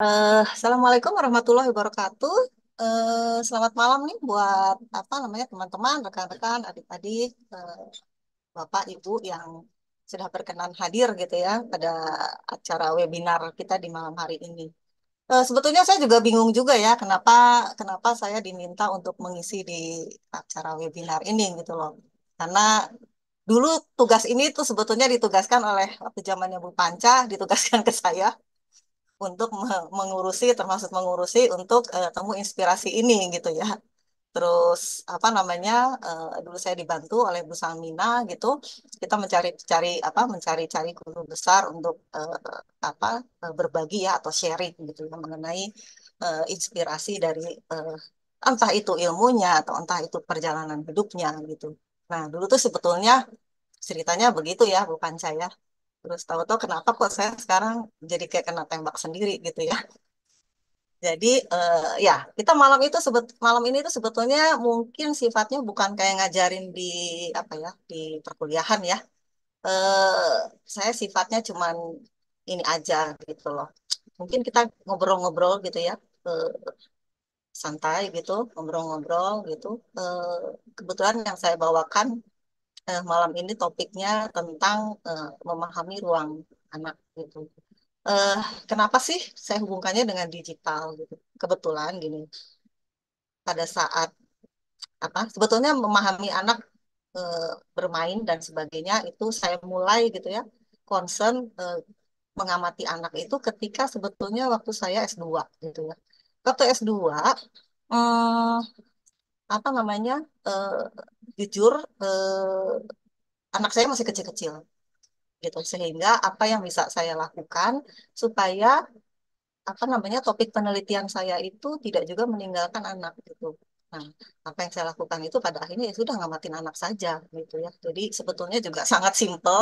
Assalamualaikum warahmatullahi wabarakatuh. Selamat malam nih buat apa namanya teman-teman, rekan-rekan, adik-adik, bapak, ibu yang sudah berkenan hadir gitu ya pada acara webinar kita di malam hari ini. Sebetulnya saya juga bingung juga ya kenapa kenapa saya diminta untuk mengisi di acara webinar ini gitu loh. Karena dulu tugas ini tuh sebetulnya ditugaskan oleh waktu zamannya Bu Panca, ditugaskan ke saya untuk mengurusi termasuk mengurusi untuk temu inspirasi ini gitu ya. Terus apa namanya dulu saya dibantu oleh Bu Salmina gitu. Kita mencari-cari apa mencari-cari guru besar untuk apa berbagi ya atau sharing gitu ya mengenai inspirasi dari eh, entah itu ilmunya atau entah itu perjalanan hidupnya gitu. Nah, dulu tuh sebetulnya ceritanya begitu ya, bukan saya. Terus tahu-tahu kenapa kok saya sekarang jadi kayak kena tembak sendiri gitu ya. Jadi ya kita malam ini tuh sebetulnya mungkin sifatnya bukan kayak ngajarin di apa ya di perkuliahan ya. Saya sifatnya cuman ini aja gitu loh. Mungkin kita ngobrol-ngobrol gitu ya, eh, santai gitu, ngobrol-ngobrol gitu. Eh, Kebetulan yang saya bawakan malam ini topiknya tentang memahami ruang anak gitu. eh Kenapa sih saya hubungkannya dengan digital gitu? Kebetulan gini, pada saat apa sebetulnya memahami anak eh, bermain dan sebagainya itu saya mulai gitu ya concern mengamati anak itu ketika sebetulnya waktu saya S2 gitu ya. Waktu S2 eh, apa namanya eh, jujur anak saya masih kecil-kecil gitu sehingga apa yang bisa saya lakukan supaya apa namanya topik penelitian saya itu tidak juga meninggalkan anak gitu. Nah, apa yang saya lakukan itu pada akhirnya ya sudah ngamatin anak saja gitu ya. Jadi sebetulnya juga sangat simpel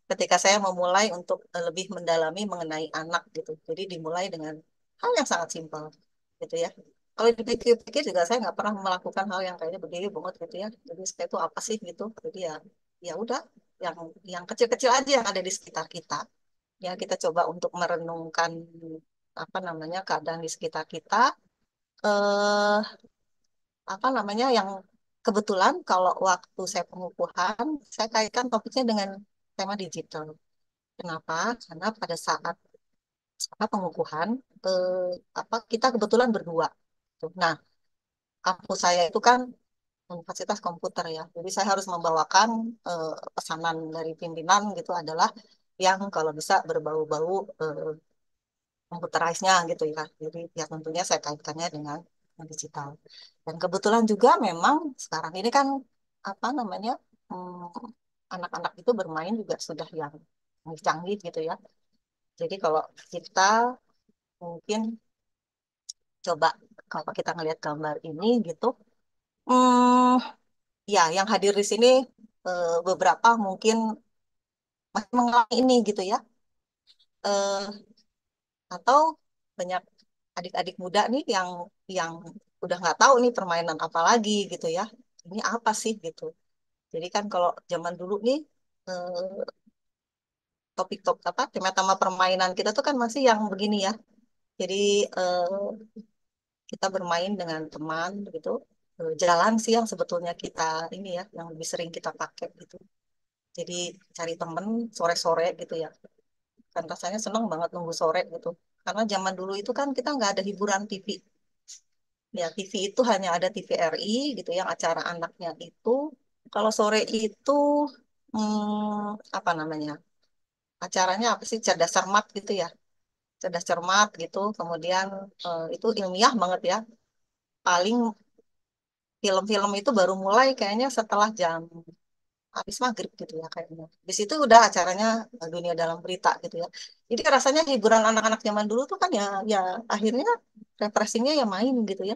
ketika saya memulai untuk lebih mendalami mengenai anak gitu. Jadi dimulai dengan hal yang sangat simpel gitu ya. Kalau dipikir-pikir juga saya nggak pernah melakukan hal yang kayaknya begini banget gitu ya. Jadi saya itu apa sih gitu. Jadi ya ya udah yang yang kecil-kecil aja yang ada di sekitar kita. Ya kita coba untuk merenungkan apa namanya keadaan di sekitar kita eh apa namanya yang kebetulan kalau waktu saya pengukuhan saya kaitkan topiknya dengan tema digital. Kenapa? Karena pada saat apa pengukuhan eh, apa kita kebetulan berdua. Tuh. Nah, kampus saya itu kan Universitas Komputer ya. Jadi saya harus membawakan pesanan dari pimpinan gitu adalah yang kalau bisa berbau-bau computerize-nya gitu ya. Jadi ya tentunya saya kaitkannya dengan digital. Dan kebetulan juga memang sekarang ini kan apa namanya anak-anak itu bermain juga sudah yang canggih gitu ya. Jadi kalau kita mungkin coba kalau kita ngelihat gambar ini gitu, hmm, ya yang hadir di sini beberapa mungkin masih mengalami ini gitu ya. Eh, atau banyak adik-adik muda nih yang udah nggak tahu nih permainan apa lagi gitu ya. Ini apa sih gitu. Jadi kan kalau zaman dulu nih topik-topik apa tema-tema permainan kita tuh kan masih yang begini ya. Jadi kita bermain dengan teman gitu. Jalan sih yang sebetulnya kita ini ya yang lebih sering kita pakai gitu. Jadi cari temen sore-sore gitu ya. Kan rasanya seneng banget nunggu sore gitu. Karena zaman dulu itu kan kita nggak ada hiburan TV. Ya, TV itu hanya ada TVRI gitu yang acara anaknya itu. Kalau sore itu apa namanya? Acaranya apa sih? Cerdas Cermat gitu ya. Cerdas Cermat gitu. Kemudian itu ilmiah banget ya. Paling film-film itu baru mulai kayaknya setelah jam habis maghrib gitu ya kayaknya. Di situ udah acaranya dunia dalam berita gitu ya. Jadi rasanya hiburan anak-anak zaman dulu tuh kan ya akhirnya refreshingnya ya main gitu ya.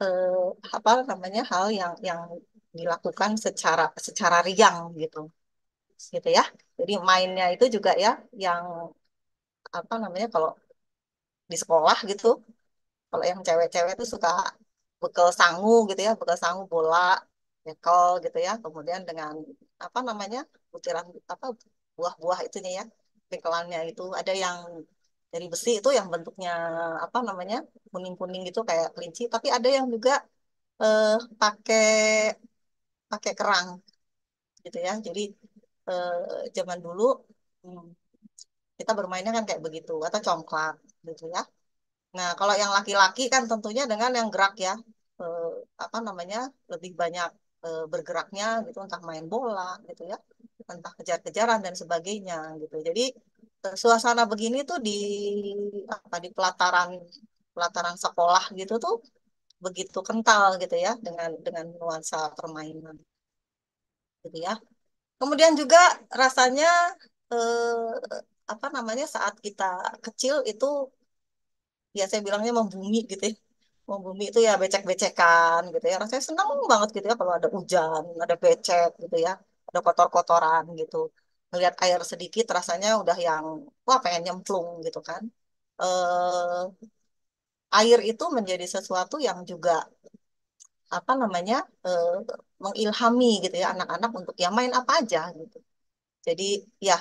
eh, Apa namanya hal yang dilakukan secara secara riang gitu gitu ya. Jadi mainnya itu juga ya yang apa namanya kalau di sekolah gitu kalau yang cewek-cewek itu suka bekel sangu gitu ya bekel sangu bola bekel gitu ya kemudian dengan apa namanya butiran apa buah-buah itunya ya bekelannya itu ada yang dari besi itu yang bentuknya apa namanya kuning-kuning gitu kayak kelinci. Tapi ada yang juga eh, pakai pakai kerang gitu ya. Jadi zaman dulu hmm, kita bermainnya kan kayak begitu atau congklak gitu ya. Nah, kalau yang laki-laki kan tentunya dengan yang gerak ya, eh, apa namanya, lebih banyak bergeraknya gitu, entah main bola gitu ya, entah kejar-kejaran dan sebagainya gitu. Jadi suasana begini tuh di apa di pelataran pelataran sekolah gitu tuh begitu kental gitu ya dengan nuansa permainan gitu ya. Kemudian juga rasanya apa namanya saat kita kecil itu ya saya bilangnya membumi gitu ya. Membumi itu ya becek-becekan gitu ya. Rasanya senang banget gitu ya kalau ada hujan, ada becek gitu ya. Ada kotor-kotoran gitu. Ngelihat air sedikit rasanya udah yang wah pengen nyemplung gitu kan. Eh, air itu menjadi sesuatu yang juga apa namanya mengilhami gitu ya anak-anak untuk ya main apa aja gitu. Jadi ya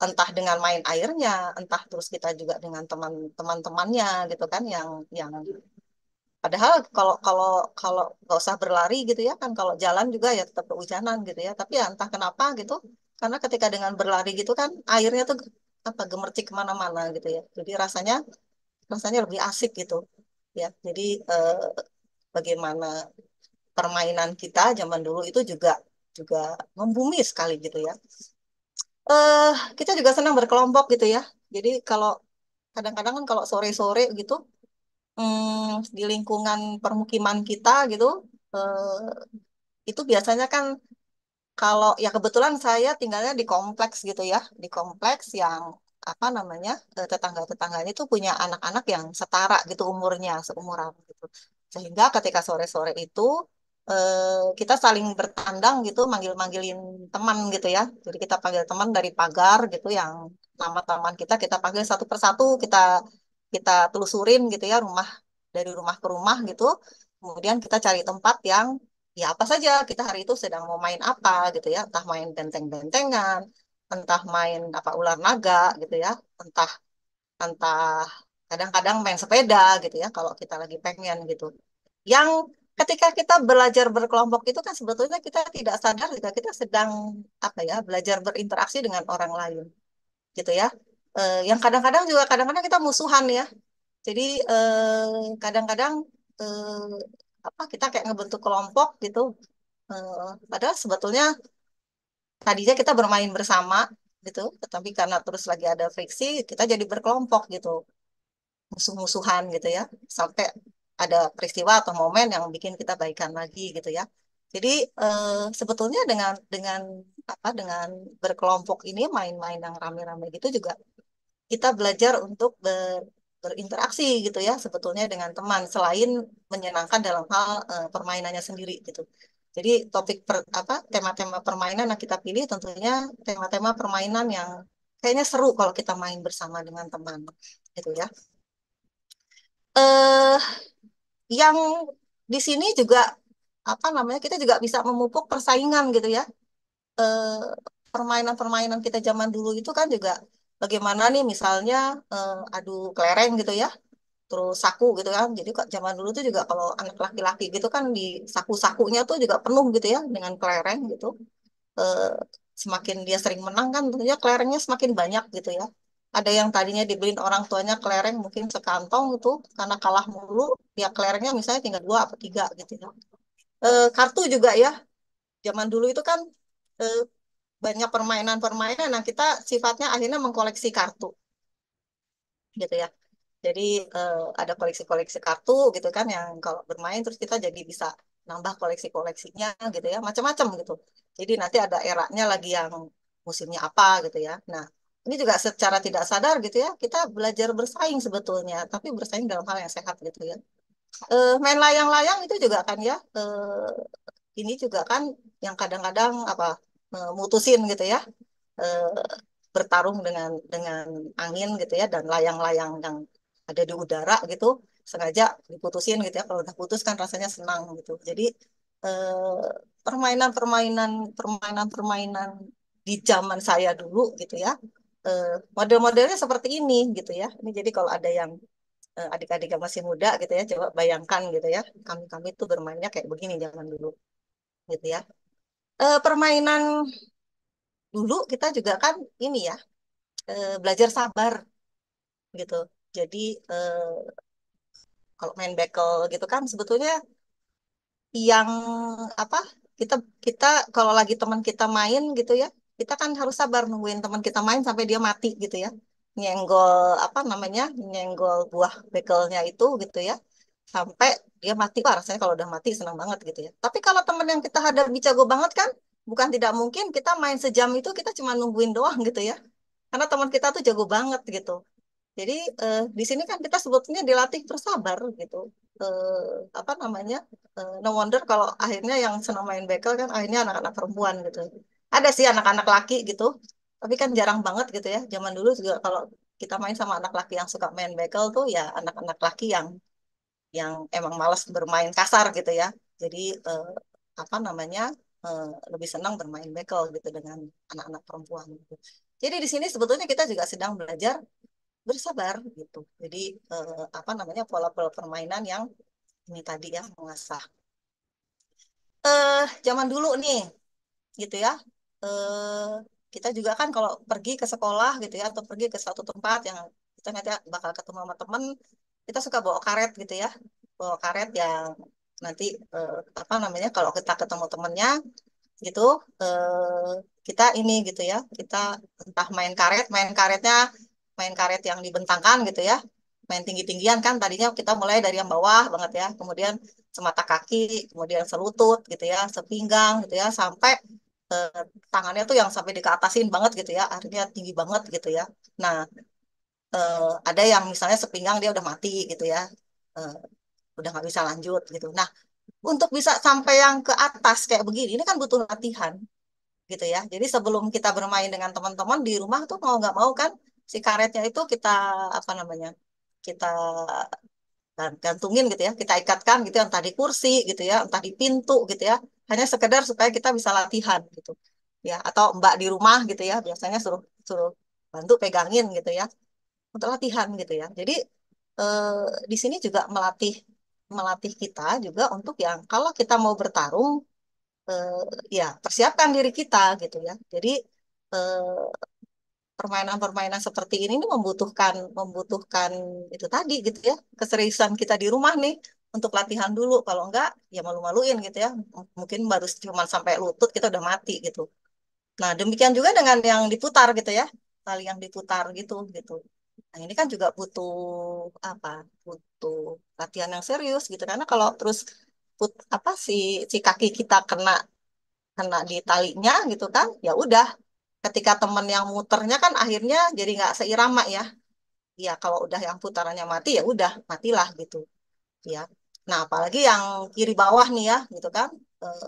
entah dengan main airnya, entah terus kita juga dengan teman-temannya gitu kan yang padahal kalau kalau kalau nggak usah berlari gitu ya kan kalau jalan juga ya tetap kehujanan gitu ya. Tapi ya entah kenapa gitu karena ketika dengan berlari gitu kan airnya tuh apa gemercik kemana-mana gitu ya. Jadi rasanya rasanya lebih asik gitu ya. Jadi eh, bagaimana permainan kita zaman dulu itu juga juga membumi sekali gitu ya. eh kita juga senang berkelompok gitu ya. Jadi kalau kadang-kadang kan kalau sore-sore gitu di lingkungan permukiman kita gitu itu biasanya kan kalau ya kebetulan saya tinggalnya di kompleks gitu ya, di kompleks yang apa namanya tetangga-tetangganya itu punya anak-anak yang setara gitu umurnya, seumuran gitu. Sehingga ketika sore-sore itu kita saling bertandang gitu, manggil-manggilin teman gitu ya. Jadi kita panggil teman dari pagar gitu yang nama teman kita panggil satu persatu, kita kita telusurin gitu ya rumah dari rumah ke rumah gitu. Kemudian kita cari tempat yang ya apa saja kita hari itu sedang mau main apa gitu ya entah main benteng-bentengan entah main apa ular naga gitu ya entah entah kadang-kadang main sepeda gitu ya kalau kita lagi pengen gitu yang ketika kita belajar berkelompok itu kan sebetulnya kita tidak sadar juga kita sedang apa ya belajar berinteraksi dengan orang lain gitu ya. Yang kadang-kadang juga kadang-kadang kita musuhan ya jadi kadang-kadang eh, apa kita kayak ngebentuk kelompok gitu. Padahal sebetulnya tadinya kita bermain bersama gitu, tetapi karena terus lagi ada friksi, kita jadi berkelompok gitu, musuh-musuhan gitu ya, sampai ada peristiwa atau momen yang bikin kita baikan lagi gitu ya. Jadi sebetulnya dengan apa dengan berkelompok ini main-main yang rame-rame gitu juga kita belajar untuk berinteraksi gitu ya sebetulnya dengan teman selain menyenangkan dalam hal permainannya sendiri gitu. Jadi apa tema-tema permainan yang kita pilih tentunya tema-tema permainan yang kayaknya seru kalau kita main bersama dengan teman gitu ya. Eh yang di sini juga apa namanya kita juga bisa memupuk persaingan gitu ya. Eh, permainan-permainan kita zaman dulu itu kan juga bagaimana nih misalnya adu kelereng gitu ya terus saku gitu kan jadi kok zaman dulu tuh juga kalau anak laki-laki gitu kan di saku-sakunya tuh juga penuh gitu ya dengan kelereng gitu. Eh, semakin dia sering menang kan tentunya kelerengnya semakin banyak gitu ya ada yang tadinya dibeliin orang tuanya kelereng mungkin sekantong itu karena kalah mulu ya kelerengnya misalnya tinggal dua atau tiga gitu ya. Kartu juga ya zaman dulu itu kan eh, banyak permainan-permainan nah kita sifatnya akhirnya mengkoleksi kartu gitu ya. Jadi ada koleksi-koleksi kartu gitu kan yang kalau bermain terus kita jadi bisa nambah koleksi-koleksinya gitu ya, macam-macam gitu. Jadi nanti ada eranya lagi yang musimnya apa gitu ya. Nah, ini juga secara tidak sadar gitu ya, kita belajar bersaing sebetulnya, tapi bersaing dalam hal yang sehat gitu ya. Main layang-layang itu juga kan ya, ini juga kan yang kadang-kadang apa mutusin gitu ya eh, bertarung dengan angin gitu ya dan layang-layang yang ada di udara gitu sengaja diputusin gitu ya kalau udah putus kan rasanya senang gitu jadi permainan-permainan di zaman saya dulu gitu ya eh, model-modelnya seperti ini gitu ya. Ini jadi kalau ada yang adik-adik yang masih muda gitu ya, coba bayangkan gitu ya. Kami-kami tuh bermainnya kayak begini zaman dulu gitu ya. Permainan dulu kita juga kan ini ya, belajar sabar gitu. Jadi kalau main bekel gitu kan sebetulnya yang apa kita kita kalau lagi teman kita main gitu ya kita kan harus sabar nungguin teman kita main sampai dia mati gitu ya nyenggol apa namanya nyenggol buah bekelnya itu gitu ya sampai dia mati. Wah rasanya kalau udah mati senang banget gitu ya, tapi kalau teman yang kita hadapi jago banget kan bukan tidak mungkin kita main sejam itu kita cuma nungguin doang gitu ya karena teman kita tuh jago banget gitu. Jadi di sini kan kita sebetulnya dilatih bersabar gitu. Apa namanya? No wonder kalau akhirnya yang senang main bekel kan akhirnya anak-anak perempuan gitu. Ada sih anak-anak laki gitu, tapi kan jarang banget gitu ya. Zaman dulu juga kalau kita main sama anak laki yang suka main bekel tuh ya anak-anak laki yang emang malas bermain kasar gitu ya. Jadi apa namanya? Lebih senang bermain bekel gitu dengan anak-anak perempuan gitu. Jadi di sini sebetulnya kita juga sedang belajar bersabar gitu. Jadi apa namanya pola-pola permainan yang ini tadi ya mengasah. Zaman dulu nih gitu ya. Eh kita juga kan kalau pergi ke sekolah gitu ya atau pergi ke suatu tempat yang kita nanti bakal ketemu sama temen, kita suka bawa karet gitu ya. Bawa karet yang nanti apa namanya kalau kita ketemu temennya gitu kita ini gitu ya kita entah main karetnya main karet yang dibentangkan gitu ya main tinggi-tinggian kan tadinya kita mulai dari yang bawah banget ya kemudian semata kaki kemudian selutut gitu ya sepinggang gitu ya sampai eh, tangannya tuh yang sampai dikeatasin banget gitu ya akhirnya tinggi banget gitu ya. Nah ada yang misalnya sepinggang dia udah mati gitu ya. Eh, udah nggak bisa lanjut gitu. Nah untuk bisa sampai yang ke atas kayak begini ini kan butuh latihan gitu ya. Jadi sebelum kita bermain dengan teman-teman di rumah tuh mau nggak mau kan si karetnya itu kita apa namanya kita gantungin gitu ya, kita ikatkan gitu ya, entah di kursi gitu ya, entah di pintu gitu ya, hanya sekedar supaya kita bisa latihan gitu ya. Atau mbak di rumah gitu ya, biasanya suruh suruh bantu pegangin gitu ya untuk latihan gitu ya. Jadi di sini juga melatih melatih kita juga untuk yang kalau kita mau bertarung eh, ya persiapkan diri kita gitu ya. Jadi eh, permainan-permainan seperti ini membutuhkan membutuhkan itu tadi gitu ya keseriusan kita di rumah nih untuk latihan dulu. Kalau enggak ya malu-maluin gitu ya. Mungkin baru cuma sampai lutut kita udah mati gitu. Nah demikian juga dengan yang diputar gitu ya tali yang diputar gitu gitu. Nah ini kan juga butuh apa? Butuh latihan yang serius gitu karena kalau terus apa si kaki kita kena kena di talinya gitu kan ya udah ketika temen yang muternya kan akhirnya jadi nggak seirama ya ya kalau udah yang putarannya mati ya udah matilah gitu ya. Nah apalagi yang kiri bawah nih ya gitu kan eh,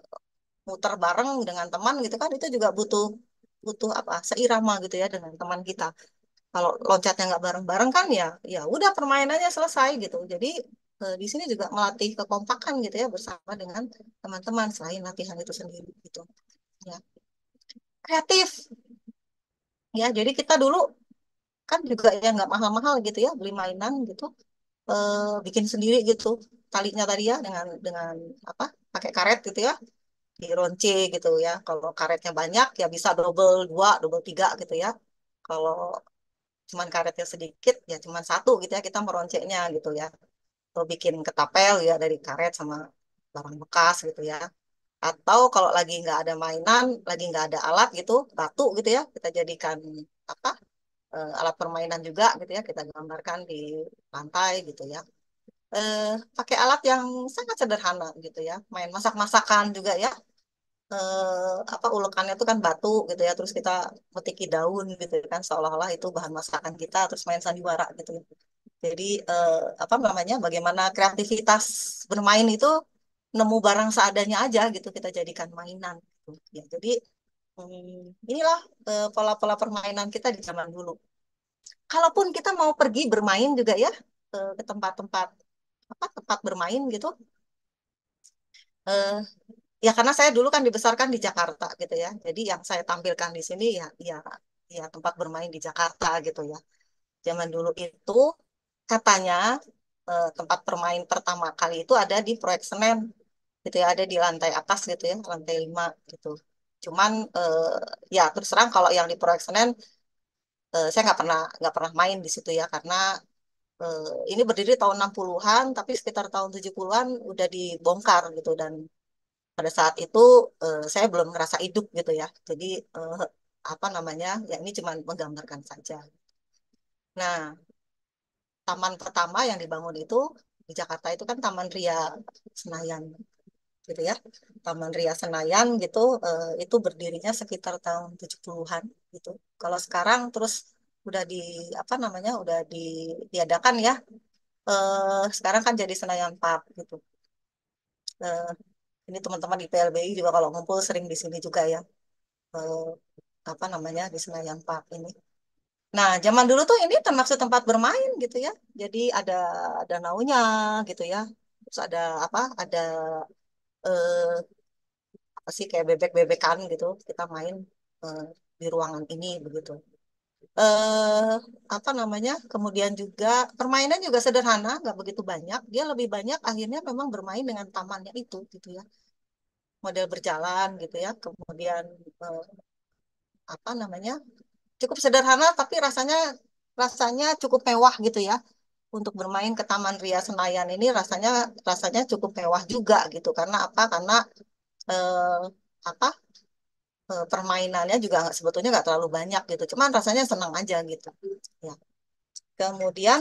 muter bareng dengan teman gitu kan itu juga butuh butuh apa seirama gitu ya dengan teman kita. Kalau loncatnya nggak bareng-bareng kan ya ya udah permainannya selesai gitu. Jadi di sini juga melatih kekompakan gitu ya bersama dengan teman-teman selain latihan itu sendiri gitu ya. Kreatif ya jadi kita dulu kan juga ya nggak mahal-mahal gitu ya beli mainan gitu bikin sendiri gitu talinya tadi ya dengan apa pakai karet gitu ya dironce gitu ya kalau karetnya banyak ya bisa double dua double tiga gitu ya kalau cuman karetnya sedikit ya cuman satu gitu ya kita meroncenya gitu ya atau bikin ketapel ya dari karet sama barang bekas gitu ya atau kalau lagi nggak ada mainan lagi nggak ada alat gitu batu gitu ya kita jadikan apa alat permainan juga gitu ya kita gambarkan di lantai gitu ya eh, pakai alat yang sangat sederhana gitu ya main masak-masakan juga ya apa ulekannya itu kan batu gitu ya terus kita metiki daun gitu kan seolah-olah itu bahan masakan kita terus main sandiwara gitu jadi apa namanya bagaimana kreativitas bermain itu nemu barang seadanya aja gitu kita jadikan mainan gitu ya jadi inilah pola-pola permainan kita di zaman dulu. Kalaupun kita mau pergi bermain juga ya ke tempat-tempat apa tempat bermain gitu eh, ya karena saya dulu kan dibesarkan di Jakarta gitu ya jadi yang saya tampilkan di sini ya ya ya tempat bermain di Jakarta gitu ya. Zaman dulu itu katanya tempat bermain pertama kali itu ada di Proyek Senen gitu ya, ada di lantai atas gitu ya, lantai 5 gitu. Cuman ya terus terang kalau yang di Proyek Senen saya nggak pernah main di situ ya karena ini berdiri tahun 60-an tapi sekitar tahun 70-an udah dibongkar gitu dan pada saat itu saya belum ngerasa hidup gitu ya. Jadi eh, apa namanya? Ya ini cuma menggambarkan saja. Nah, taman pertama yang dibangun itu di Jakarta itu kan Taman Ria Senayan gitu ya. Taman Ria Senayan gitu itu berdirinya sekitar tahun 70-an gitu. Kalau sekarang terus udah di apa namanya? Udah diadakan ya. Sekarang kan jadi Senayan Park gitu. Eh, ini teman-teman di PLBI juga kalau ngumpul sering di sini juga ya. Eh, apa namanya di Senayan Park ini. Nah, zaman dulu tuh ini termasuk tempat bermain gitu ya. Jadi ada danaunya gitu ya. Terus ada apa? Ada eh, apa sih kayak bebek-bebekan gitu. Kita main eh, di ruangan ini begitu. Eh apa namanya? Kemudian juga permainan juga sederhana, nggak begitu banyak. Dia lebih banyak akhirnya memang bermain dengan tamannya itu gitu ya. Model berjalan gitu ya. Kemudian eh, apa namanya? Cukup sederhana tapi rasanya rasanya cukup mewah gitu ya. Untuk bermain ke Taman Ria Senayan ini rasanya rasanya cukup mewah juga gitu. Karena apa? Karena eh, apa? Permainannya juga sebetulnya nggak terlalu banyak gitu. Cuman rasanya senang aja gitu. Ya. Kemudian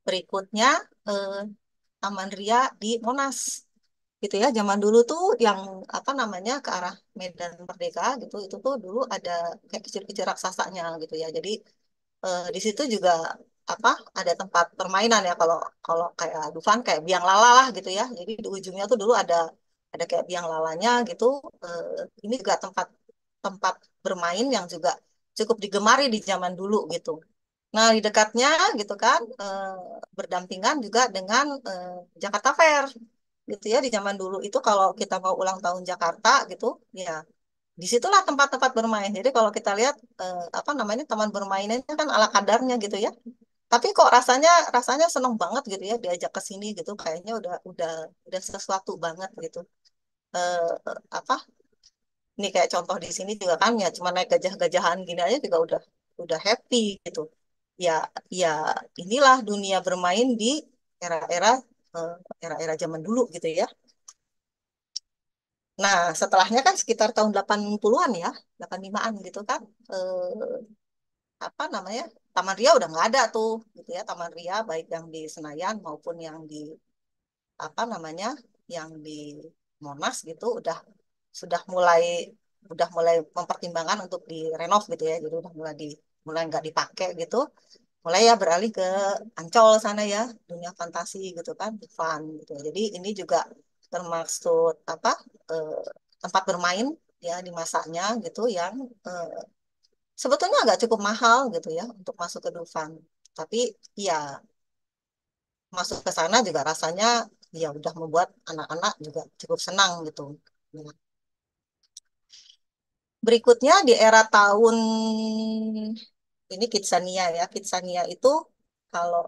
berikutnya eh, Taman Ria di Monas gitu ya. Zaman dulu tuh yang apa namanya ke arah Medan Merdeka gitu itu tuh dulu ada kayak kecil-kecil raksasanya gitu ya. Jadi di situ juga apa ada tempat permainan ya kalau kalau kayak Dufan kayak biang lala lah gitu ya. Jadi di ujungnya tuh dulu ada kayak biang lalanya gitu. Ini juga tempat tempat bermain yang juga cukup digemari di zaman dulu gitu. Nah, di dekatnya gitu kan berdampingan juga dengan Jakarta Fair gitu ya di zaman dulu itu kalau kita mau ulang tahun Jakarta gitu ya disitulah tempat-tempat bermain. Jadi kalau kita lihat apa namanya taman bermainnya kan ala kadarnya gitu ya. Tapi kok rasanya rasanya seneng banget gitu ya diajak ke sini gitu. Kayaknya udah sesuatu banget gitu. Apa? Ini kayak contoh di sini juga kan ya cuma naik gajah-gajahan gini aja juga udah happy gitu. Ya ya inilah dunia bermain di era-era eh, era-era zaman dulu gitu ya. Nah, setelahnya kan sekitar tahun 80-an ya, 85-an gitu kan. Apa namanya? Taman Ria udah nggak ada tuh gitu ya. Taman Ria baik yang di Senayan maupun yang di apa namanya? Yang di Monas gitu udah mulai mempertimbangkan untuk direnov gitu ya. Jadi udah mulai nggak dipakai gitu. Mulai ya beralih ke Ancol sana ya, dunia fantasi gitu kan, fun gitu. Jadi ini juga termaksud apa? eh, tempat bermain ya di masanya gitu yang eh, sebetulnya agak cukup mahal gitu ya untuk masuk ke Dufan. Tapi ya masuk ke sana juga rasanya ya udah membuat anak-anak juga cukup senang gitu. Nah, berikutnya di era tahun ini Kidsania ya. Kidsania itu kalau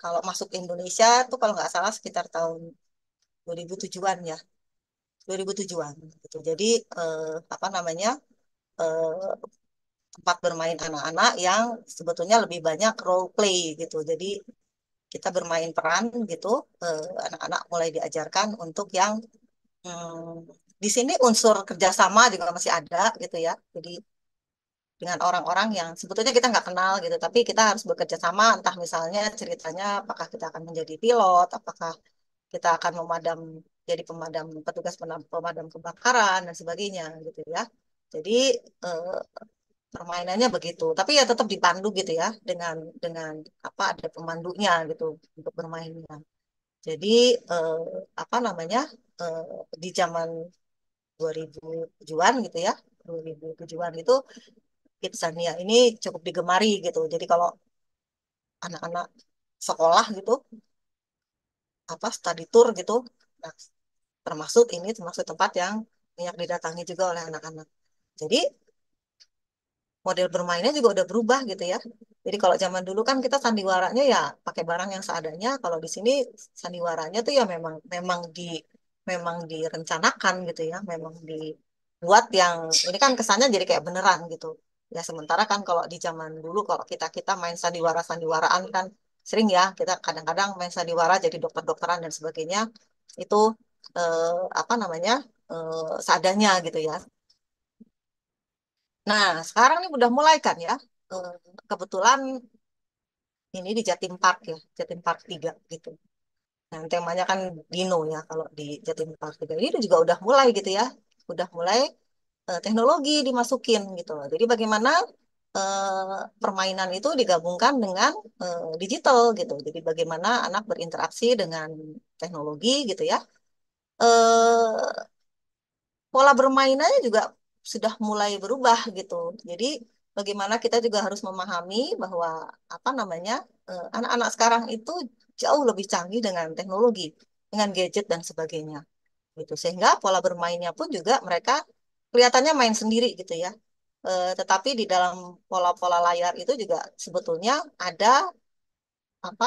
kalau masuk Indonesia tuh kalau nggak salah sekitar tahun 2007-an ya. 2007-an gitu. Jadi apa namanya? eh, tempat bermain anak-anak yang sebetulnya lebih banyak role play gitu. Jadi kita bermain peran gitu, anak-anak mulai diajarkan untuk yang di sini unsur kerjasama juga masih ada gitu ya. Jadi dengan orang-orang yang sebetulnya kita nggak kenal gitu, tapi kita harus bekerja sama. Entah misalnya ceritanya apakah kita akan menjadi pilot, apakah kita akan jadi petugas pemadam kebakaran dan sebagainya gitu ya. Jadi eh, permainannya begitu, tapi ya tetap dipandu gitu ya dengan apa ada pemandunya gitu untuk bermainnya. Jadi eh, apa namanya eh, di zaman 2007-an gitu ya, 2007-an itu Kidsania ini cukup digemari gitu. Jadi kalau anak-anak sekolah gitu, apa study tour gitu, nah, termasuk tempat yang banyak didatangi juga oleh anak-anak. Jadi model bermainnya juga udah berubah gitu ya. Jadi kalau zaman dulu kan kita sandiwaranya ya pakai barang yang seadanya. Kalau di sini sandiwaranya tuh ya memang direncanakan gitu ya, memang dibuat yang ini kan kesannya jadi kayak beneran gitu. Ya sementara kan kalau di zaman dulu kalau kita kita main sandiwaraan kan sering ya kita kadang-kadang main sandiwara jadi dokter-dokteran dan sebagainya itu apa namanya seadanya gitu ya. Nah, sekarang nih udah mulai kan ya. Eh, Kebetulan ini di Jatim Park ya, Jatim Park 3 gitu. Nah, temanya kan Dino ya kalau di Jatim Park 3. Ini juga udah mulai gitu ya. Udah mulai teknologi dimasukin gitu loh. Jadi bagaimana permainan itu digabungkan dengan digital gitu. Jadi bagaimana anak berinteraksi dengan teknologi gitu ya. Eh, Pola bermainnya juga sudah mulai berubah gitu. Jadi bagaimana kita juga harus memahami bahwa apa namanya anak-anak sekarang itu jauh lebih canggih dengan teknologi, dengan gadget dan sebagainya gitu. Sehingga pola bermainnya pun juga mereka kelihatannya main sendiri gitu ya. Tetapi di dalam pola-pola layar itu juga sebetulnya ada apa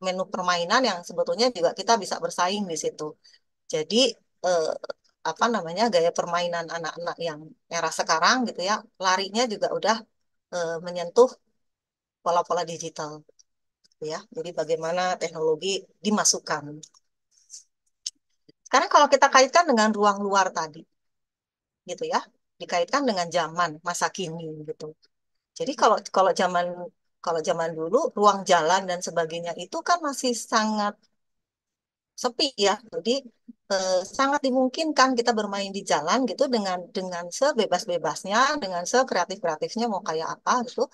menu permainan yang sebetulnya juga kita bisa bersaing di situ. Jadi eh, apa namanya gaya permainan anak-anak yang era sekarang gitu ya, larinya juga udah menyentuh pola-pola digital gitu ya. Jadi bagaimana teknologi dimasukkan. Sekarang kalau kita kaitkan dengan ruang luar tadi gitu ya, dikaitkan dengan zaman masa kini gitu. Jadi kalau zaman dulu ruang jalan dan sebagainya itu kan masih sangat sepi ya. Jadi sangat dimungkinkan kita bermain di jalan gitu dengan sebebas-bebasnya, dengan sekreatif-kreatifnya mau kayak apa gitu.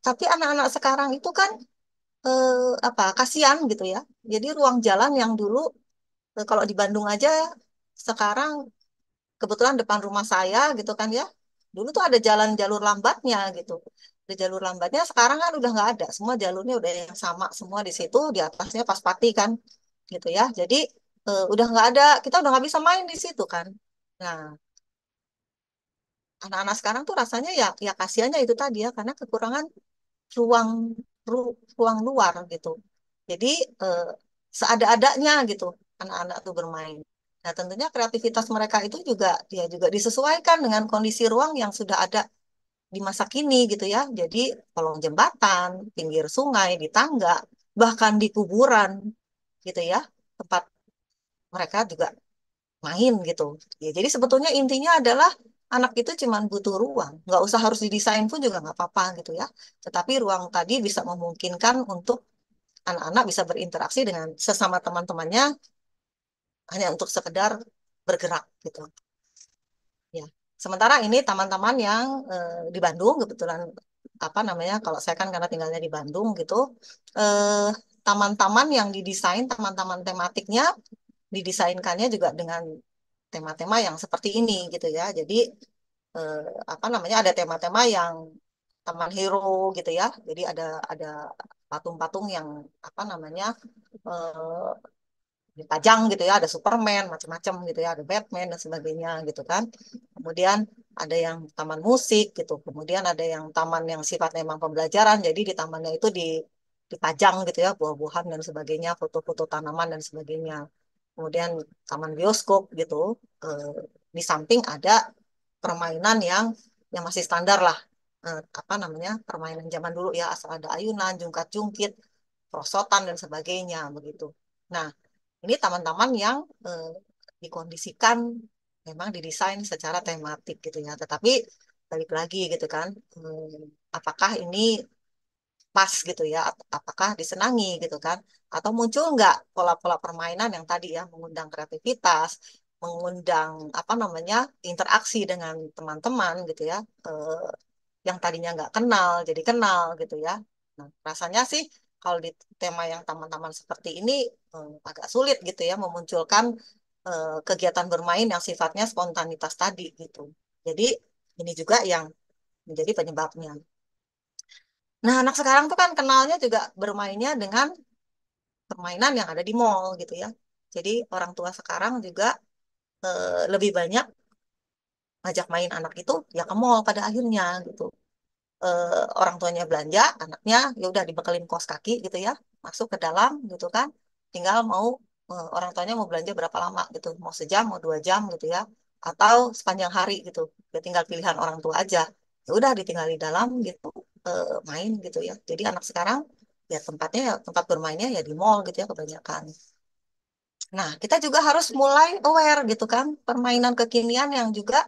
Tapi anak-anak sekarang itu kan apa kasihan gitu ya. Jadi ruang jalan yang dulu kalau di Bandung aja sekarang kebetulan depan rumah saya gitu kan ya. Dulu tuh ada jalan jalur lambatnya gitu. Di jalur lambatnya sekarang kan udah nggak ada. Semua jalurnya udah yang sama semua di situ. Di atasnya paspati kan gitu ya. Jadi udah nggak ada. Kita udah nggak bisa main di situ kan. Nah, anak-anak sekarang tuh rasanya ya ya kasihannya itu tadi ya karena kekurangan ruang ruang luar gitu. Jadi eh, seada-adanya gitu anak-anak tuh bermain. Nah, tentunya kreativitas mereka itu juga ya juga disesuaikan dengan kondisi ruang yang sudah ada di masa kini gitu ya. Jadi kolong jembatan, pinggir sungai, di tangga, bahkan di kuburan gitu ya. Tempat mereka juga main gitu. Ya, jadi sebetulnya intinya adalah anak itu cuma butuh ruang. Nggak usah harus didesain pun juga nggak apa-apa gitu ya. Tetapi ruang tadi bisa memungkinkan untuk anak-anak bisa berinteraksi dengan sesama teman-temannya hanya untuk sekedar bergerak gitu. Ya. Sementara ini taman-taman yang di Bandung kebetulan apa namanya kalau saya kan karena tinggalnya di Bandung gitu eh, taman-taman yang didesain taman-taman tematiknya didesainkannya juga dengan tema-tema yang seperti ini gitu ya. Jadi eh, apa namanya ada tema-tema yang Taman Hero gitu ya. Jadi ada patung-patung yang apa namanya eh, dipajang gitu ya, ada Superman macam-macam gitu ya, ada Batman dan sebagainya gitu kan. Kemudian ada yang taman musik gitu. Kemudian ada yang taman yang sifatnya memang pembelajaran. Jadi di tamannya itu dipajang gitu ya, buah-buahan dan sebagainya, foto-foto tanaman dan sebagainya. Kemudian taman bioskop gitu. Eh, di samping ada permainan yang masih standar lah. Apa namanya? Permainan zaman dulu ya, asal ada ayunan, jungkat-jungkit, perosotan dan sebagainya begitu. Nah, ini taman-taman yang dikondisikan memang didesain secara tematik gitu ya. Tetapi balik lagi gitu kan, apakah ini pas gitu ya? Apakah disenangi gitu kan? Atau muncul nggak pola-pola permainan yang tadi ya mengundang kreativitas, mengundang apa namanya interaksi dengan teman-teman gitu ya, yang tadinya nggak kenal jadi kenal gitu ya. Nah, rasanya sih kalau di tema yang taman-taman seperti ini agak sulit gitu ya memunculkan kegiatan bermain yang sifatnya spontanitas tadi gitu. Jadi ini juga yang menjadi penyebabnya. Nah, anak sekarang tuh kan kenalnya juga bermainnya dengan permainan yang ada di mall gitu ya. Jadi orang tua sekarang juga lebih banyak ngajak main anak itu ya ke mall pada akhirnya gitu. orang tuanya belanja, anaknya ya udah dibekelin kaos kaki gitu ya, masuk ke dalam gitu kan, tinggal mau orang tuanya mau belanja berapa lama gitu, mau sejam, mau 2 jam gitu ya, atau sepanjang hari gitu, ya tinggal pilihan orang tua aja. Ya udah ditinggal di dalam gitu, main gitu ya. Jadi anak sekarang ya tempatnya ya tempat bermainnya ya di mall gitu ya kebanyakan. Nah, kita juga harus mulai aware gitu kan, permainan kekinian yang juga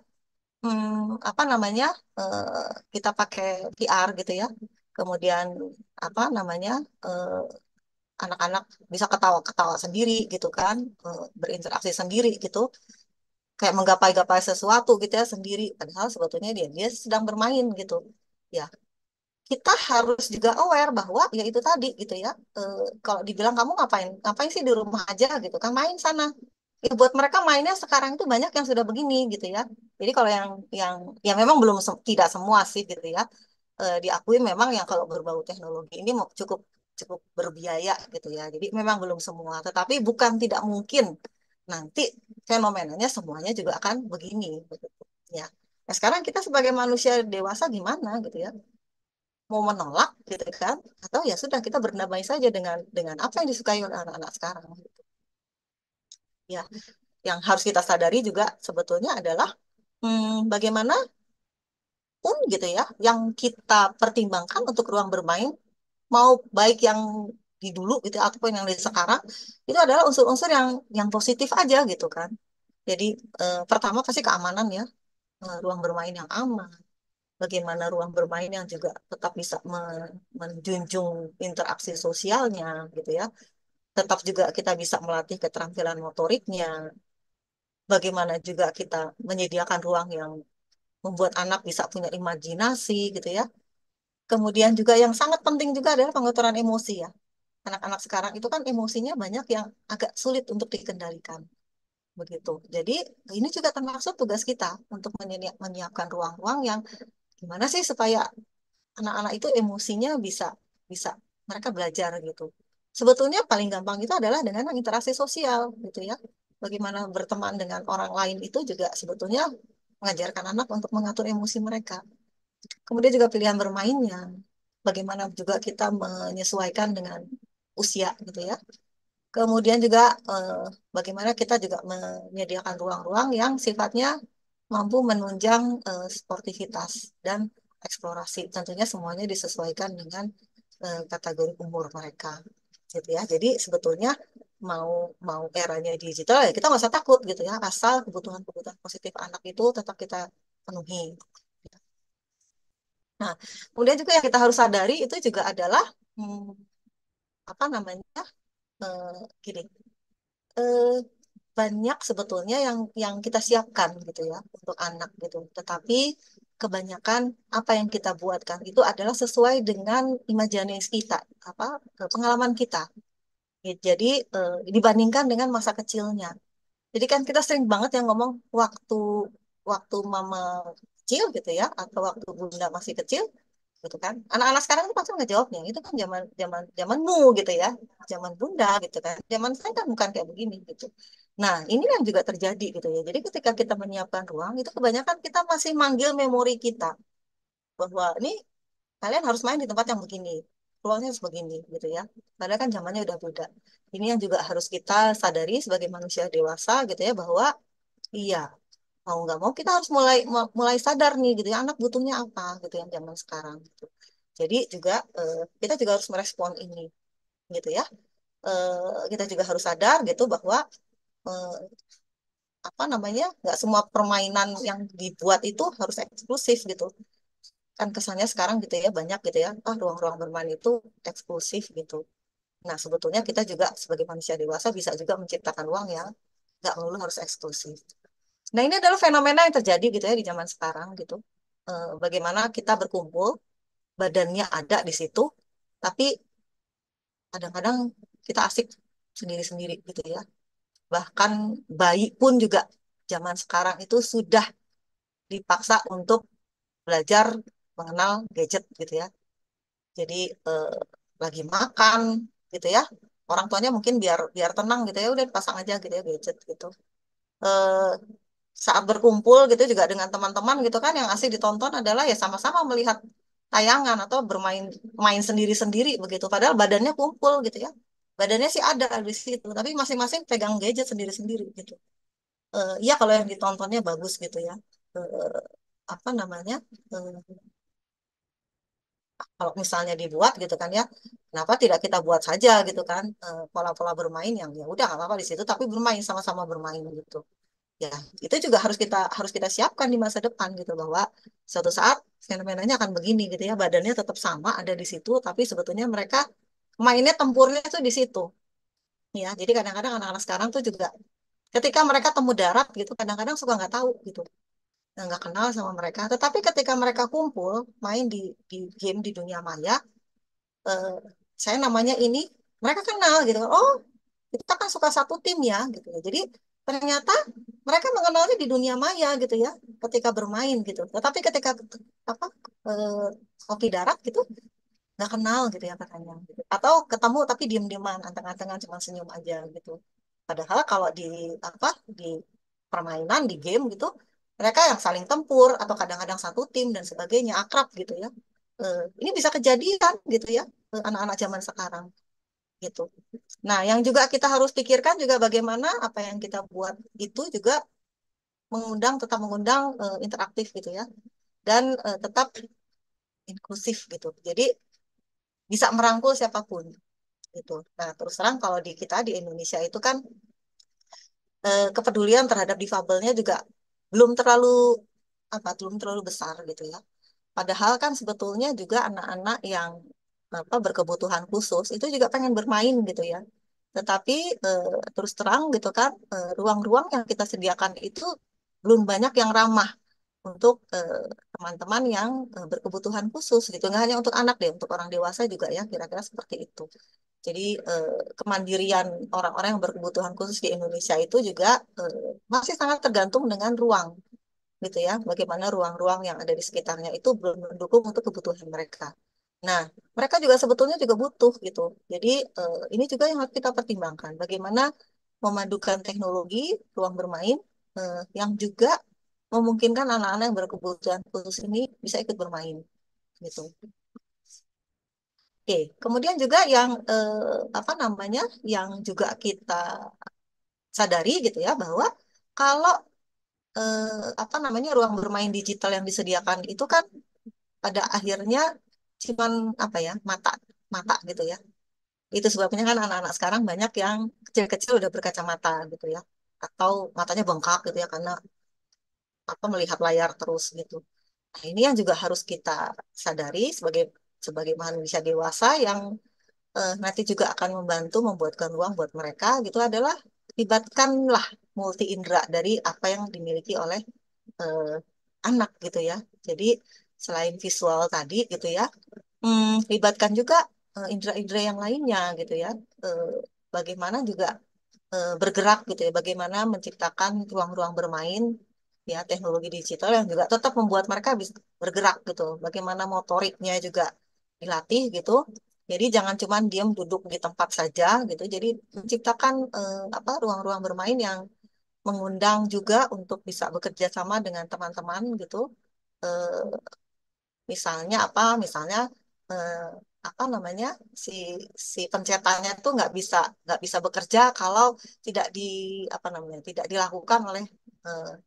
apa namanya kita pakai VR gitu ya. Kemudian apa namanya anak-anak bisa ketawa-ketawa sendiri gitu kan, berinteraksi sendiri gitu, kayak menggapai-gapai sesuatu gitu ya sendiri. Padahal sebetulnya dia sedang bermain gitu. Ya, kita harus juga aware bahwa ya itu tadi gitu ya. Kalau dibilang kamu ngapain, ngapain sih di rumah aja gitu kan, main sana. Ya, buat mereka mainnya sekarang itu banyak yang sudah begini gitu ya. Jadi kalau yang memang belum tidak semua sih gitu ya. Diakui memang yang kalau berbau teknologi ini cukup cukup berbiaya gitu ya. Jadi memang belum semua, tetapi bukan tidak mungkin nanti fenomenanya semuanya juga akan begini gitu ya. Nah, sekarang kita sebagai manusia dewasa gimana gitu ya? Mau menolak gitu kan? Atau ya sudah kita berdamai saja dengan apa yang disukai oleh anak-anak sekarang gitu. Ya, yang harus kita sadari juga sebetulnya adalah bagaimana pun gitu ya, yang kita pertimbangkan untuk ruang bermain, mau baik yang di dulu gitu ya, ataupun yang di sekarang, itu adalah unsur-unsur yang positif aja gitu kan. Jadi pertama pasti keamanan ya, ruang bermain yang aman, bagaimana ruang bermain yang juga tetap bisa menjunjung interaksi sosialnya gitu ya, tetap juga kita bisa melatih keterampilan motoriknya, bagaimana juga kita menyediakan ruang yang membuat anak bisa punya imajinasi gitu ya. Kemudian juga yang sangat penting juga adalah pengaturan emosi ya. Anak-anak sekarang itu kan emosinya banyak yang agak sulit untuk dikendalikan begitu. Jadi ini juga termasuk tugas kita untuk menyiapkan ruang-ruang yang gimana sih supaya anak-anak itu emosinya bisa bisa mereka belajar gitu. Sebetulnya paling gampang itu adalah dengan interaksi sosial gitu ya. Bagaimana berteman dengan orang lain itu juga sebetulnya mengajarkan anak untuk mengatur emosi mereka. Kemudian juga pilihan bermainnya. Bagaimana juga kita menyesuaikan dengan usia gitu ya. Kemudian juga bagaimana kita juga menyediakan ruang-ruang yang sifatnya mampu menunjang sportivitas dan eksplorasi. Tentunya semuanya disesuaikan dengan kategori umur mereka, gitu ya. Jadi sebetulnya mau mau eranya digital ya kita nggak usah takut gitu ya, asal kebutuhan-kebutuhan positif anak itu tetap kita penuhi. Nah, kemudian juga yang kita harus sadari itu juga adalah apa namanya eh, gini. eh, Banyak sebetulnya yang kita siapkan gitu ya untuk anak gitu. Tetapi kebanyakan apa yang kita buatkan itu adalah sesuai dengan imajinasi kita, apa pengalaman kita. Jadi dibandingkan dengan masa kecilnya. Jadi kan kita sering banget yang ngomong waktu waktu mama kecil gitu ya, atau waktu bunda masih kecil gitu kan. Anak-anak sekarang itu pasti ngejawabnya itu kan zaman zaman zamanmu gitu ya, zaman bunda gitu kan. Zaman saya kan bukan kayak begini gitu. Nah, ini yang juga terjadi gitu ya. Jadi ketika kita menyiapkan ruang itu kebanyakan kita masih manggil memori kita bahwa ini kalian harus main di tempat yang begini, ruangnya harus begini gitu ya. Padahal kan zamannya udah beda. Ini yang juga harus kita sadari sebagai manusia dewasa gitu ya bahwa iya, mau nggak mau kita harus mulai mulai sadar nih gitu ya anak butuhnya apa gitu yang zaman sekarang gitu. Jadi juga kita juga harus merespon ini gitu ya. Kita juga harus sadar gitu bahwa eh, apa namanya nggak semua permainan yang dibuat itu harus eksklusif gitu. Kan kesannya sekarang gitu ya banyak gitu ya ruang-ruang bermain itu eksklusif gitu. Nah sebetulnya kita juga sebagai manusia dewasa bisa juga menciptakan ruang yang nggak melulu harus eksklusif. Nah, ini adalah fenomena yang terjadi gitu ya di zaman sekarang gitu. Bagaimana kita berkumpul, badannya ada di situ, tapi kadang-kadang kita asik sendiri-sendiri gitu ya. Bahkan bayi pun juga zaman sekarang itu sudah dipaksa untuk belajar mengenal gadget gitu ya. Jadi eh, lagi makan gitu ya. Orang tuanya mungkin biar biar tenang gitu ya, udah pasang aja gitu ya gadget gitu. Eh, Saat berkumpul gitu juga dengan teman-teman gitu kan yang asik ditonton adalah ya sama-sama melihat tayangan atau bermain main sendiri-sendiri begitu. Padahal badannya kumpul gitu ya. Badannya sih ada di situ, tapi masing-masing pegang gadget sendiri-sendiri gitu. Iya kalau yang ditontonnya bagus gitu ya. Eh, apa namanya? eh, Kalau misalnya dibuat gitu kan ya, kenapa tidak kita buat saja gitu kan pola-pola bermain yang ya udah nggak apa-apa di situ, tapi bermain sama-sama bermain gitu. Ya, itu juga harus kita siapkan di masa depan gitu bahwa suatu saat fenomenanya akan begini gitu ya, badannya tetap sama ada di situ, tapi sebetulnya mereka mainnya tempurnya tuh di situ. Ya, jadi kadang-kadang anak-anak sekarang tuh juga ketika mereka temu darat gitu, kadang-kadang suka nggak tahu gitu, nggak kenal sama mereka. Tetapi ketika mereka kumpul main di game di dunia maya, eh, saya namanya ini, mereka kenal gitu. Oh, kita kan suka satu tim ya gitu ya. Jadi ternyata mereka mengenalnya di dunia maya gitu ya, ketika bermain gitu. Tetapi ketika apa eh, kopi darat gitu nggak kenal gitu ya katanya. Gitu. Atau ketemu tapi diem-dieman, anteng-antengan cuma senyum aja gitu. Padahal kalau di apa di permainan di game gitu, mereka yang saling tempur atau kadang-kadang satu tim dan sebagainya akrab gitu ya. Ini bisa kejadian gitu ya anak-anak zaman sekarang gitu. Nah, yang juga kita harus pikirkan juga bagaimana apa yang kita buat itu juga tetap mengundang interaktif gitu ya, dan tetap inklusif gitu. Jadi bisa merangkul siapapun gitu. Nah, terus terang kalau di kita di Indonesia itu kan kepedulian terhadap difabelnya juga belum terlalu belum terlalu besar gitu ya. Padahal kan sebetulnya juga anak-anak yang berkebutuhan khusus itu juga pengen bermain gitu ya. Tetapi terus terang gitu kan ruang-ruang yang kita sediakan itu belum banyak yang ramah untuk teman-teman yang berkebutuhan khusus gitu. Nggak hanya untuk anak deh, untuk orang dewasa juga ya kira-kira seperti itu. Jadi kemandirian orang-orang yang berkebutuhan khusus di Indonesia itu juga masih sangat tergantung dengan ruang gitu ya. Bagaimana ruang-ruang yang ada di sekitarnya itu belum mendukung untuk kebutuhan mereka. Nah, mereka juga sebetulnya juga butuh gitu. Jadi ini juga yang harus kita pertimbangkan. Bagaimana memadukan teknologi ruang bermain yang juga memungkinkan anak-anak yang berkebutuhan khusus ini bisa ikut bermain gitu. Oke, kemudian juga yang apa namanya, yang juga kita sadari gitu ya bahwa kalau apa namanya ruang bermain digital yang disediakan itu kan pada akhirnya cuman apa ya mata mata gitu ya. Itu sebabnya kan anak-anak sekarang banyak yang kecil-kecil udah berkacamata gitu ya, atau matanya bengkak gitu ya karena apa melihat layar terus gitu. Nah, ini yang juga harus kita sadari sebagai sebagai manusia dewasa yang nanti juga akan membantu membuatkan ruang buat mereka gitu adalah libatkanlah multi indera dari apa yang dimiliki oleh eh, anak gitu ya. Jadi selain visual tadi gitu ya, libatkan juga indera-indera yang lainnya gitu ya. Eh, Bagaimana juga bergerak gitu ya, bagaimana menciptakan ruang-ruang bermain ya teknologi digital yang juga tetap membuat mereka bisa bergerak gitu. Bagaimana motoriknya juga dilatih gitu. Jadi jangan cuma diam duduk di tempat saja gitu. Jadi menciptakan ruang-ruang bermain yang mengundang juga untuk bisa bekerja sama dengan teman-teman gitu. Eh, Misalnya Misalnya eh, apa namanya si si pencetaknya tuh nggak bisa bekerja kalau tidak tidak dilakukan oleh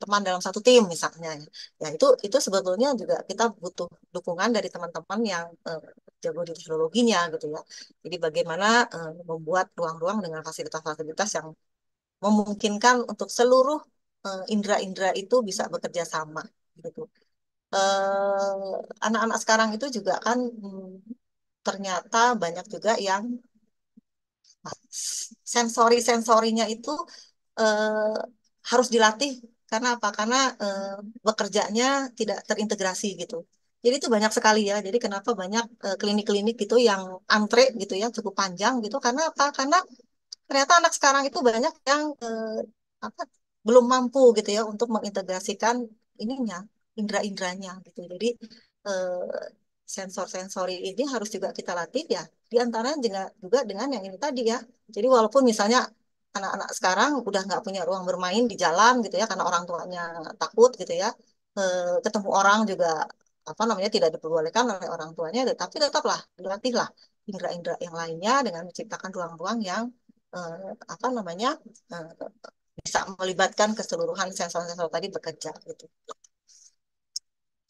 teman dalam satu tim misalnya. Ya itu sebetulnya juga kita butuh dukungan dari teman-teman yang jago di teknologinya gitu ya. Jadi bagaimana membuat ruang-ruang dengan fasilitas-fasilitas yang memungkinkan untuk seluruh indera-indera itu bisa bekerja sama gitu. Anak-anak sekarang itu juga kan ternyata banyak juga yang sensori-sensorinya itu eh, harus dilatih karena apa? Karena bekerjanya tidak terintegrasi gitu. Jadi itu banyak sekali ya. Jadi kenapa banyak klinik-klinik gitu yang antre gitu ya cukup panjang gitu? Karena apa? Karena ternyata anak sekarang itu banyak yang apa belum mampu gitu ya untuk mengintegrasikan ininya indera-inderanya gitu. Jadi eh, sensor-sensori ini harus juga kita latih ya. Di antaranya juga dengan yang ini tadi ya. Jadi walaupun misalnya anak-anak sekarang udah nggak punya ruang bermain di jalan gitu ya karena orang tuanya takut gitu ya. Ketemu orang juga apa namanya tidak diperbolehkan oleh orang tuanya, tetapi tetaplah dilatihlah indera-indera yang lainnya dengan menciptakan ruang-ruang yang apa namanya eh, bisa melibatkan keseluruhan sensor-sensor tadi bekerja gitu.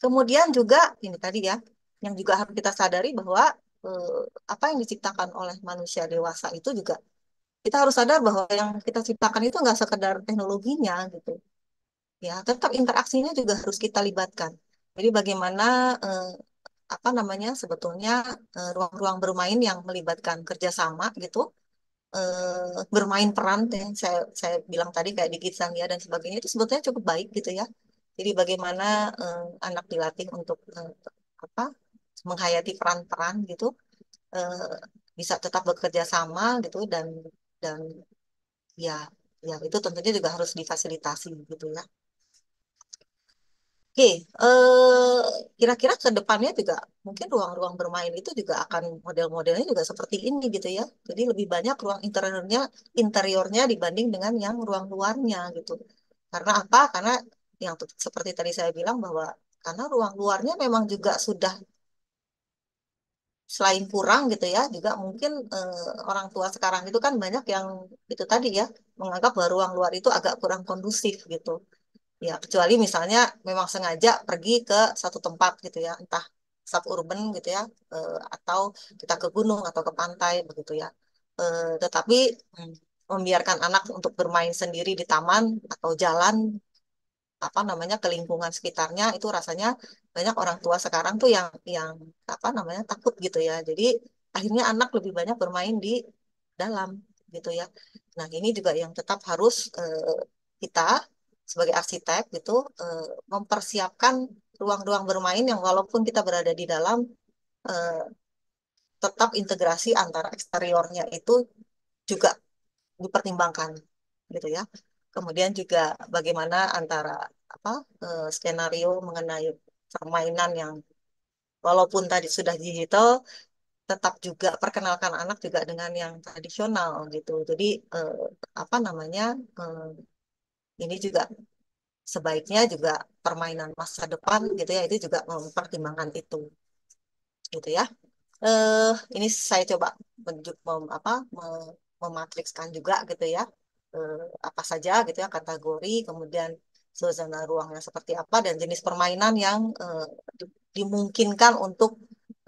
Kemudian juga ini tadi ya, yang juga harus kita sadari bahwa eh, apa yang diciptakan oleh manusia dewasa itu juga kita harus sadar bahwa yang kita ciptakan itu nggak sekedar teknologinya gitu. Ya, tetap interaksinya juga harus kita libatkan. Jadi bagaimana apa namanya sebetulnya ruang-ruang bermain yang melibatkan kerjasama gitu, bermain peran yang saya bilang tadi kayak di Kidzania dan sebagainya itu sebetulnya cukup baik gitu ya. Jadi bagaimana anak dilatih untuk apa menghayati peran-peran gitu, eh, bisa tetap bekerja sama gitu dan ya ya itu tentunya juga harus difasilitasi gitu ya. Oke, kira-kira ke depannya juga mungkin ruang-ruang bermain itu juga akan model-modelnya juga seperti ini gitu ya. Jadi lebih banyak ruang interiornya dibanding dengan yang ruang luarnya gitu. Karena apa? Karena yang seperti tadi saya bilang bahwa karena ruang luarnya memang juga sudah selain kurang gitu ya, juga mungkin orang tua sekarang itu kan banyak yang itu tadi ya menganggap bahwa ruang luar itu agak kurang kondusif gitu. Ya, kecuali misalnya memang sengaja pergi ke satu tempat gitu ya, entah suburban gitu ya, atau kita ke gunung atau ke pantai begitu ya. Tetapi mm, membiarkan anak untuk bermain sendiri di taman atau jalan apa namanya ke lingkungan sekitarnya itu rasanya banyak orang tua sekarang tuh yang apa namanya takut gitu ya. Jadi akhirnya anak lebih banyak bermain di dalam gitu ya. Nah, ini juga yang tetap harus kita sebagai arsitek gitu mempersiapkan ruang-ruang bermain yang walaupun kita berada di dalam eh, tetap integrasi antara eksteriornya itu juga dipertimbangkan gitu ya. Kemudian juga bagaimana antara apa skenario mengenai permainan yang walaupun tadi sudah digital tetap juga perkenalkan anak juga dengan yang tradisional gitu. Jadi eh, apa namanya eh, ini juga sebaiknya juga permainan masa depan gitu ya itu juga mempertimbangkan itu gitu ya. Ini saya coba apa mematrikskan juga gitu ya. Eh, apa saja gitu ya kategori, kemudian suasana ruangnya seperti apa dan jenis permainan yang dimungkinkan untuk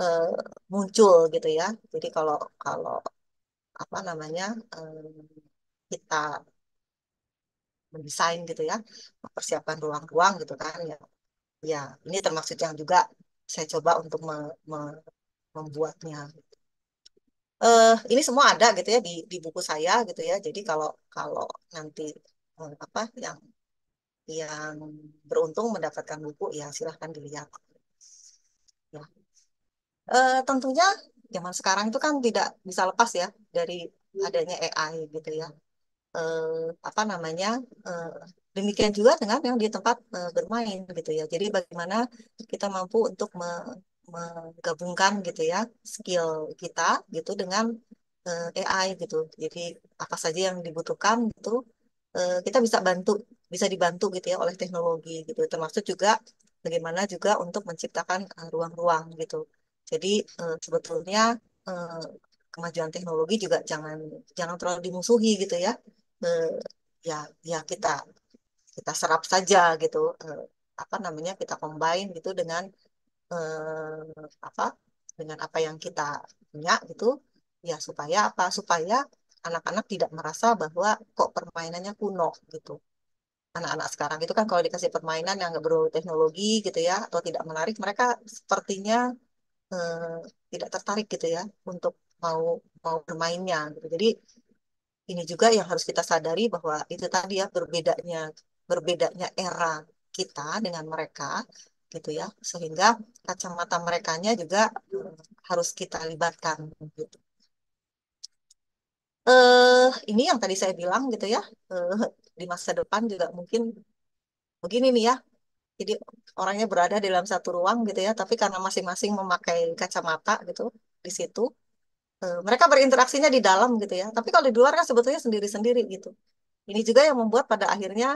eh, muncul gitu ya. Jadi kalau kalau apa namanya kita mendesain gitu ya, mempersiapkan ruang-ruang gitu kan ya. Ya, ini termasuk yang juga saya coba untuk membuatnya. Ini semua ada gitu ya di buku saya gitu ya. Jadi kalau kalau nanti apa yang beruntung mendapatkan buku ya silahkan dilihat. Ya. Tentunya zaman sekarang itu kan tidak bisa lepas ya dari adanya AI gitu ya. Apa namanya? eh, Demikian juga dengan yang di tempat bermain gitu ya. Jadi bagaimana kita mampu untuk menggabungkan gitu ya skill kita gitu dengan AI gitu. Jadi apa saja yang dibutuhkan gitu kita bisa dibantu gitu ya oleh teknologi gitu. Termasuk juga bagaimana juga untuk menciptakan ruang-ruang gitu. Jadi sebetulnya eh, kemajuan teknologi juga jangan jangan terlalu dimusuhi gitu ya. Eh, ya ya kita serap saja gitu. Apa namanya kita combine gitu dengan apa dengan apa yang kita punya gitu ya supaya apa supaya anak-anak tidak merasa bahwa kok permainannya kuno gitu. Anak-anak sekarang itu kan kalau dikasih permainan yang nggak berteknologi gitu ya atau tidak menarik mereka sepertinya eh, tidak tertarik gitu ya untuk mau mau bermainnya gitu. Jadi ini juga yang harus kita sadari bahwa itu tadi ya berbedanya era kita dengan mereka gitu ya sehingga kacamata merekanya juga eh, harus kita libatkan gitu. Ini yang tadi saya bilang gitu ya eh, di masa depan juga mungkin begini nih ya. Jadi orangnya berada di dalam satu ruang gitu ya, tapi karena masing-masing memakai kacamata gitu di situ, mereka berinteraksinya di dalam gitu ya. Tapi kalau di luar kan sebetulnya sendiri-sendiri gitu. Ini juga yang membuat pada akhirnya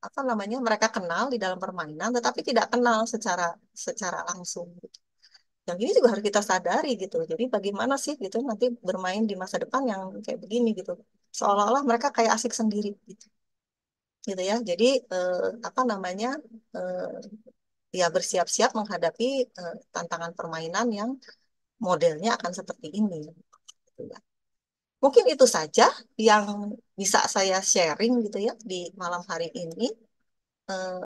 apa namanya mereka kenal di dalam permainan, tetapi tidak kenal secara secara langsung. Gitu. Yang ini juga harus kita sadari gitu. Jadi bagaimana sih gitu nanti bermain di masa depan yang kayak begini gitu. Seolah-olah mereka kayak asik sendiri gitu. Gitu ya. Jadi eh, apa namanya eh, ya bersiap-siap menghadapi tantangan permainan yang modelnya akan seperti ini. Gitu ya. Mungkin itu saja yang bisa saya sharing gitu ya di malam hari ini.